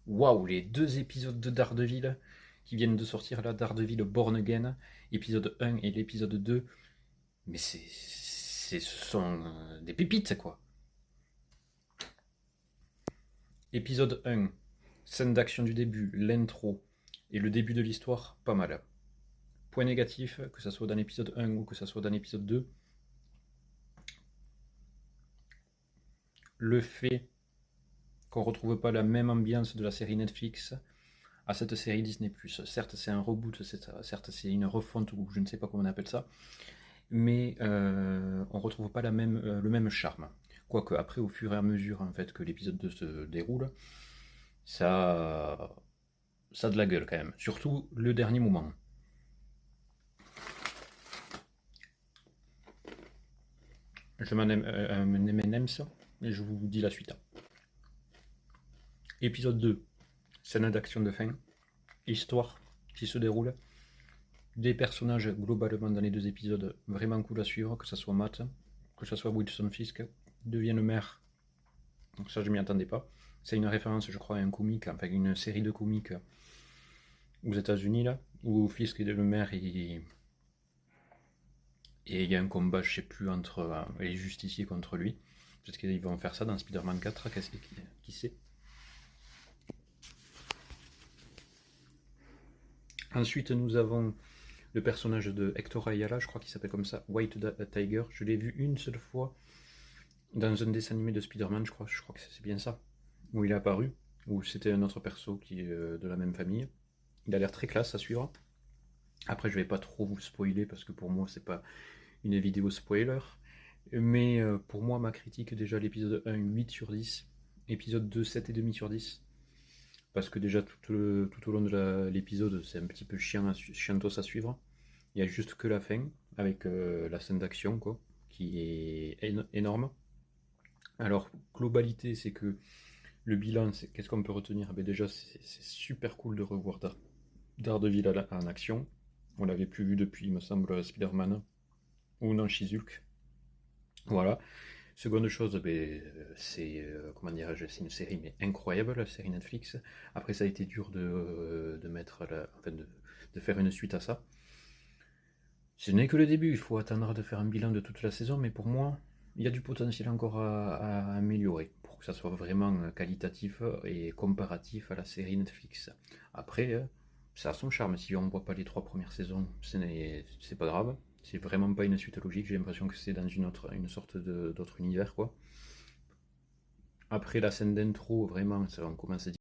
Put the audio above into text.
Waouh, les deux épisodes de Daredevil qui viennent de sortir là, Daredevil Born Again, épisode 1 et l'épisode 2. Mais ce sont des pépites quoi. Épisode 1, scène d'action du début, l'intro et le début de l'histoire, pas mal. Point négatif, que ça soit dans l'épisode 1 ou que ça soit dans l'épisode 2, le fait qu'on retrouve pas la même ambiance de la série Netflix à cette série Disney+. Certes, c'est un reboot, certes, c'est une refonte ou je ne sais pas comment on appelle ça, mais on retrouve pas le même charme. Quoique, après, au fur et à mesure en fait, que l'épisode 2 se déroule, ça, ça a de la gueule quand même. Surtout le dernier moment. Je m'en aime un M&M's et je vous dis la suite. Épisode 2, scène d'action de fin, histoire qui se déroule, des personnages globalement dans les deux épisodes vraiment cool à suivre, que ce soit Matt, que ce soit Wilson Fisk, devient le maire. Donc ça je m'y attendais pas. C'est une référence je crois à un comique, enfin une série de comiques aux États-Unis là, où Fisk est le maire et il y a un combat je sais plus entre les justiciers contre lui. Peut-être qu'ils vont faire ça dans Spider-Man 4, qui sait. Ensuite nous avons le personnage de Hector Ayala, je crois qu'il s'appelle comme ça, White Tiger. Je l'ai vu une seule fois dans un dessin animé de Spider-Man, je crois que c'est bien ça, où il est apparu, où c'était un autre perso qui est de la même famille. Il a l'air très classe à suivre. Après, je vais pas trop vous spoiler parce que pour moi, c'est pas une vidéo spoiler. Mais pour moi, ma critique, déjà l'épisode 1, 8 sur 10. Épisode 2, 7,5 sur 10. Parce que déjà, tout au long de l'épisode, c'est un petit peu chiantos à suivre. Il y a juste que la fin, avec la scène d'action, quoi, qui est énorme. Alors, globalité, c'est que le bilan, qu'est-ce qu'on peut retenir? Ben déjà, c'est super cool de revoir Daredevil en action. On l'avait plus vu depuis, il me semble, Spider-Man ou non She-Hulk. Voilà. Seconde chose, ben, c'est comment dirais-je, c'est une série mais incroyable, la série Netflix. Après, ça a été dur de mettre, enfin, de faire une suite à ça. Ce n'est que le début, il faut attendre de faire un bilan de toute la saison, mais pour moi, il y a du potentiel encore à améliorer pour que ça soit vraiment qualitatif et comparatif à la série Netflix. Après, ça a son charme. Si on ne voit pas les trois premières saisons, c'est pas grave. C'est vraiment pas une suite logique. J'ai l'impression que c'est dans une sorte d'autre univers, quoi. Après la scène d'intro, vraiment, ça, on commence à dire